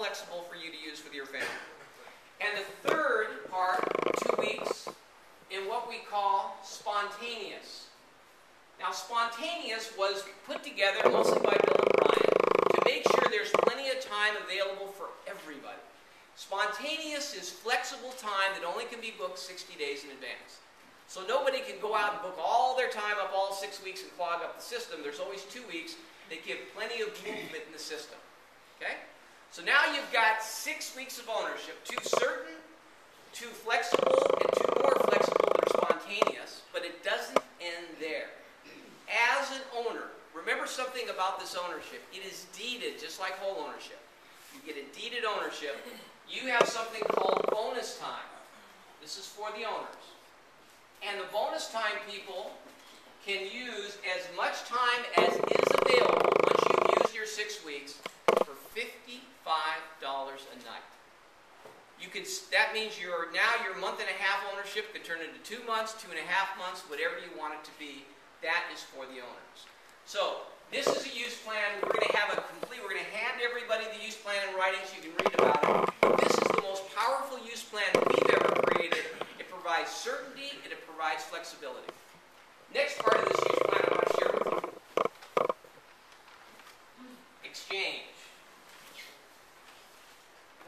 flexible for you to use with your family. And the third part, 2 weeks, in what we call spontaneous. Now, spontaneous was put together mostly by Bill and Brian to make sure there's plenty of time available for everybody. Spontaneous is flexible time that only can be booked 60 days in advance. So nobody can go out and book all their time up all 6 weeks and clog up the system. There's always 2 weeks that give plenty of movement in the system. Okay? So now you've got 6 weeks of ownership, 2 certain, 2 flexible, and 2 more flexible that are spontaneous, but it doesn't end there. As an owner, remember something about this ownership. It is deeded, just like whole ownership. You get a deeded ownership. You have something called bonus time. This is for the owners. And the bonus time people can use as much time as is available once you've used your 6 weeks for $55 a night. You can, that means your month and a half ownership could turn into 2 months, 2.5 months, whatever you want it to be. That is for the owners. So this is a use plan. We're going to have a complete. We're going to hand everybody the use plan in writing so you can read about it. This is the most powerful use plan we've ever created. It provides certainty and it provides flexibility. Next part of this use plan I want to share with you. Exchange.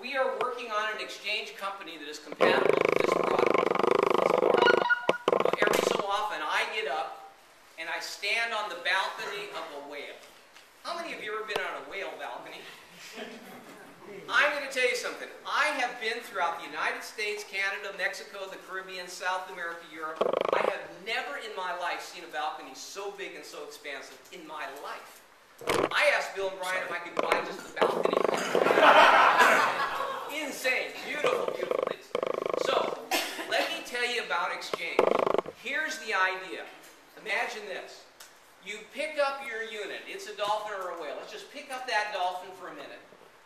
We are working on an exchange company that is compatible with this product. Every so often I get up and I stand on the balcony of a whale. How many of you have ever been on a whale balcony? I'm going to tell you something. I have been throughout the United States, Canada, Mexico, the Caribbean, South America, Europe. I have never in my life seen a balcony so big and so expansive in my life. I asked Bill and Brian if I could buy just the balcony. Insane. Beautiful, beautiful things. So, let me tell you about exchange. Here's the idea. Imagine this. You pick up your unit. It's a dolphin or a whale. Let's just pick up that dolphin for a minute.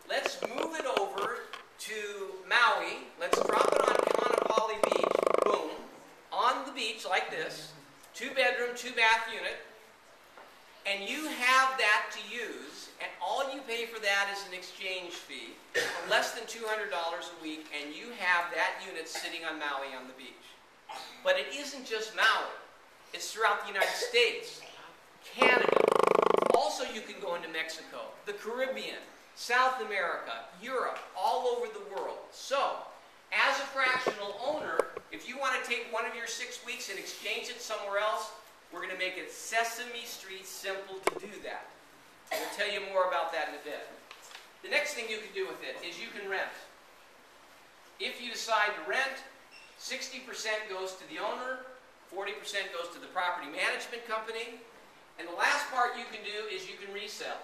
Let's move it over to Maui. Let's drop it on Kaanapali Beach. Boom. On the beach like this. 2-bedroom, 2-bath unit. And you have that to use. And all you pay for that is an exchange fee of less than $200 a week. And you have that unit sitting on Maui on the beach. But it isn't just Maui. It's throughout the United States, Canada. Also, you can go into Mexico, the Caribbean, South America, Europe, all over the world. So, as a fractional owner, if you want to take one of your 6 weeks and exchange it somewhere else, we're going to make it Sesame Street simple to do that. We'll tell you more about that in a bit. The next thing you can do with it is you can rent. If you decide to rent, 60% goes to the owner, 40% goes to the property management company. And the last part you can do is you can resell.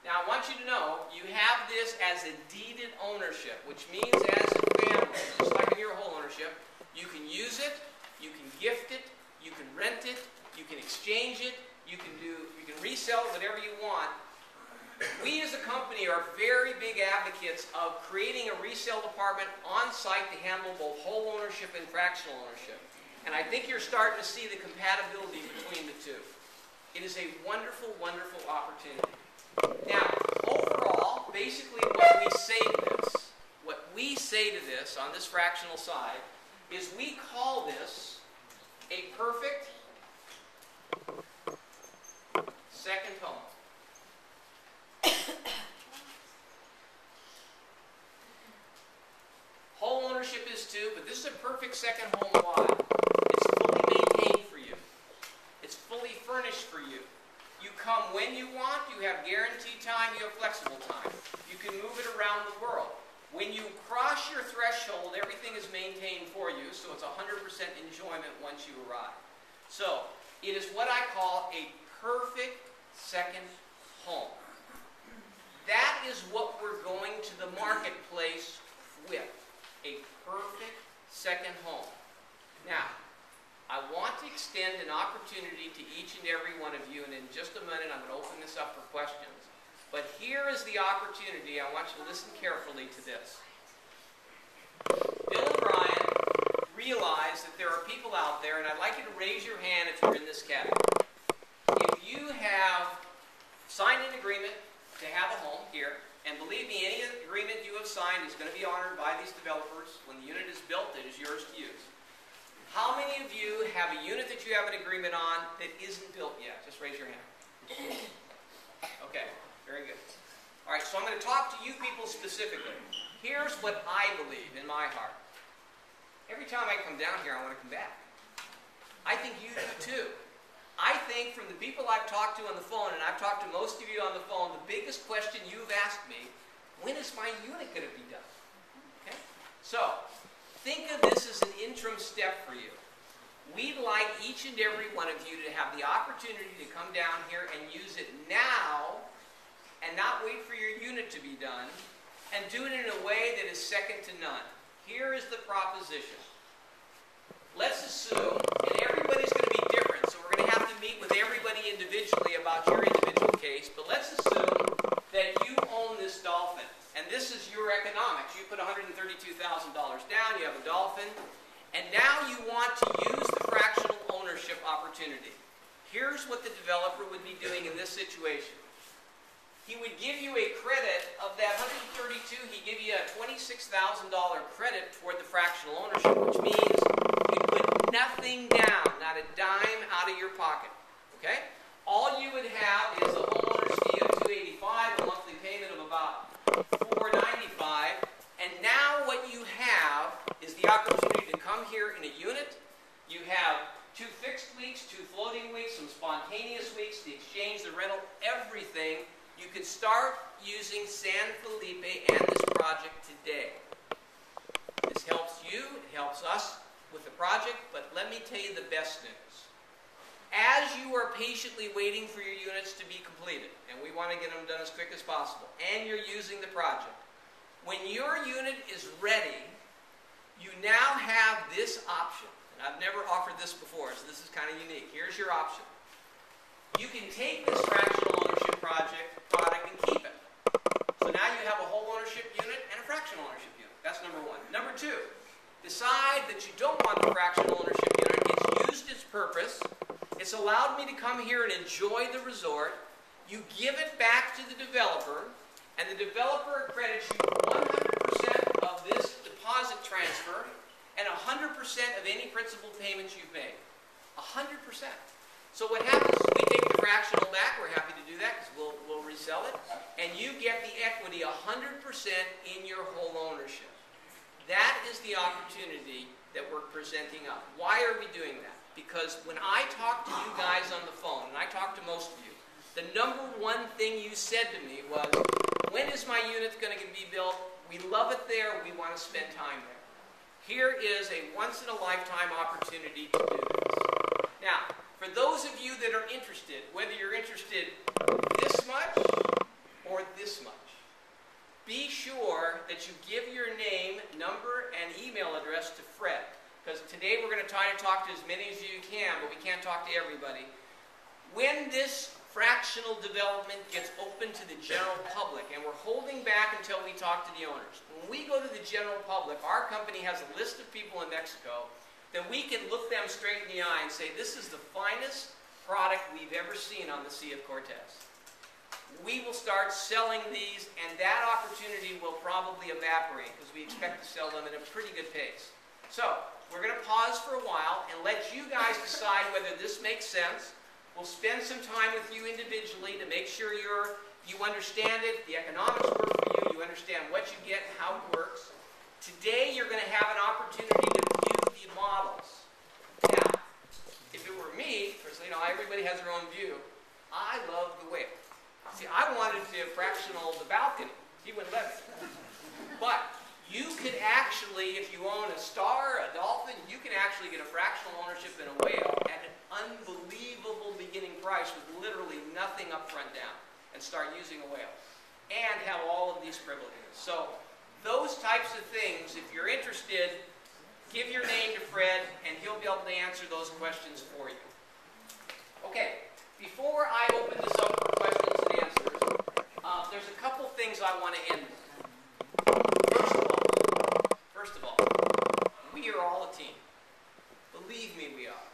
Now, I want you to know, you have this as a deeded ownership, which means as a family, just like in your whole ownership, you can use it, you can gift it, you can rent it, you can exchange it, you can resell it, whatever you want. We as a company are very big advocates of creating a resale department on site to handle both whole ownership and fractional ownership. And I think you're starting to see the compatibility between the two. It is a wonderful, wonderful opportunity. Now, overall, basically what we say to this on this fractional side is we call this a perfect second home. Whole ownership is too, but this is a perfect second home. Why? It's fully maintained for you. It's fully furnished for you. You come when you want, you have guaranteed time, you have flexible time. You can move it around the world. When you cross your threshold, everything is maintained for you, so it's 100% enjoyment once you arrive. So, it is what I call a perfect second home. That is what we're going to the marketplace with. A perfect second home. Now, I want to extend an opportunity to each and every one of you, and in just a minute I'm going to open this up for questions. But here is the opportunity. I want you to listen carefully to this. Bill and Brian realize that there are people out there, and I'd like you to raise your hand if you're in this category. If you have signed an agreement to have a home here, And believe me, any agreement you have signed is going to be honored by these developers. When the unit is built, it is yours to use. How many of you have a unit that you have an agreement on that isn't built yet? Just raise your hand. Okay, very good. All right, so I'm going to talk to you people specifically. Here's what I believe in my heart. Every time I come down here, I want to come back. I think you do too. I think from the people I've talked to on the phone, and I've talked to most of you on the phone, the biggest question you've asked me, when is my unit going to be done? Okay? So, think of this as an interim step for you. We'd like each and every one of you to have the opportunity to come down here and use it now, and not wait for your unit to be done, and do it in a way that is second to none. Here is the proposition. Let's assume, and everybody's going to be different, so we're going to have to meet with everybody individually about your individual case, but let's assume that you own this dolphin, and this is your economics. You put $132,000 down, you have a dolphin, and now you want to use the fractional ownership opportunity. Here's what the developer would be doing in this situation. He would give you a credit of that $132,000, he'd give you a $26,000 credit toward the fractional ownership, which means you put nothing down, not a dime out of your pocket. Okay? All you would have is a homeowner's fee of $285, a monthly payment of about $495, and now what you have is the opportunity to come here in a unit. You have 2 fixed weeks, 2 floating weeks, some spontaneous weeks, the exchange, the rental, everything. You could start using San Felipe and this project today. This helps you, it helps us with the project, but let me tell you the best news. As you are patiently waiting for your units to be completed, and we want to get them done as quick as possible, and you're using the project, when your unit is ready, you now have this option. And I've never offered this before, so this is kind of unique. Here's your option. You can take this fractional ownership product and keep it. So now you have a whole ownership unit and a fractional ownership unit. That's number one. Number two, decide that you don't want the fractional ownership unit. It's used its purpose. It's allowed me to come here and enjoy the resort. You give it back to the developer, and the developer credits you 100% of this deposit transfer and 100% of any principal payments you've made. 100%. So what happens is we take the fractional back. We're happy to do that because we'll resell it. And you get the equity 100% in your whole ownership. That is the opportunity that we're presenting up. Why are we doing that? Because when I talk to you guys on the phone, and I talk to most of you, the number one thing you said to me was, when is my unit going to be built? We love it there. We want to spend time there. Here is a once-in-a-lifetime opportunity to do this. Now, for those of you that are interested, whether you're interested this much or this much, be sure that you give your name, number, and email address to Fred. Because today we're going to try to talk to as many as you can, but we can't talk to everybody. When this fractional development gets open to the general public, and we're holding back until we talk to the owners. When we go to the general public, our company has a list of people in Mexico that we can look them straight in the eye and say, this is the finest product we've ever seen on the Sea of Cortez. We will start selling these, and that opportunity will probably evaporate because we expect to sell them at a pretty good pace. So, we're going to pause for a while and let you guys decide whether this makes sense. We'll spend some time with you individually to make sure you understand it, the economics work for you, you understand what you get and how it works. Today, you're going to have an opportunity to view the models. Now, if it were me, because everybody has their own view, I love the whale. See, I wanted to fractional the balcony. He wouldn't let me. But you could actually, if you own a star, a dolphin, you can actually get a fractional ownership in a whale at an unbelievable beginning price with literally nothing up front down and start using a whale and have all of these privileges. So those types of things, if you're interested, give your name to Fred and he'll be able to answer those questions for you. Okay, before I open this up for questions and answers, there's a couple things I want to end with. First of all, we are all a team. Believe me, we are.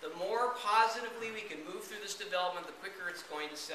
The more positively we can move through this development, the quicker it's going to sell.